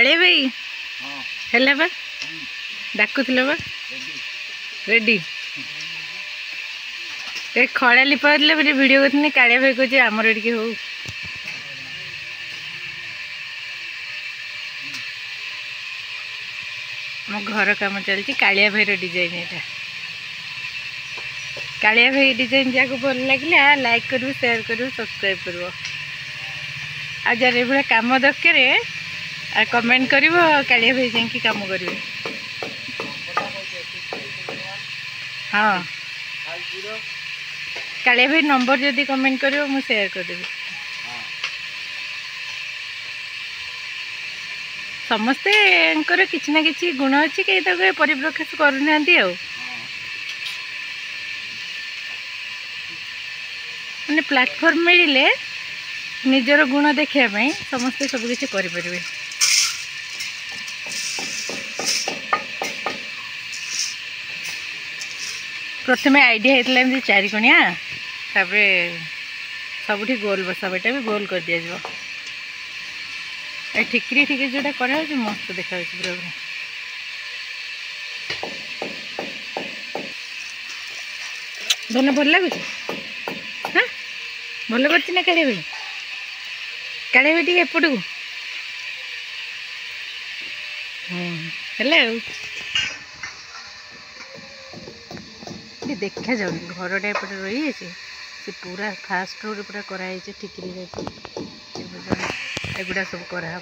काले भाई हेला बा डाकुथिल बा रेडी ए खड़ा लिपाले वीडियो करथिनी काले भाई को जे हमर एडी हो मो घर काम चलती कालिया भाई डिजाइन एटा कालिया भाई डिजाइन जाको भल लगे लाइक करू शेयर करू सब्सक्राइब करू आ जरे भाई काम दरकार कमेंट कर कालिया भाई जाकि काम करेंगे हाँ कालिया भाई नंबर जदि कमेंट कर शेयर करदेवी समस्ते किसी ना किसी गुण अच्छी कई तो परिप्रकाश करना माने प्लेटफॉर्म मिले निजर गुण देखापी समस्ते सबकि करें प्रथम आईडिया होता है चारिकोणिया सबुठी गोल बसाटा भी गोल कर दिया ठिकरी ठिकरी जोटा करा मस्त देखा पूरा धन भल लगुच हाँ भल कर काले भाई टे एपट को देखा जाऊँ घरटा एपटे रही से पूरा फास्ट रोड पूरा कराई ठिकरी एगुड़ा सब करा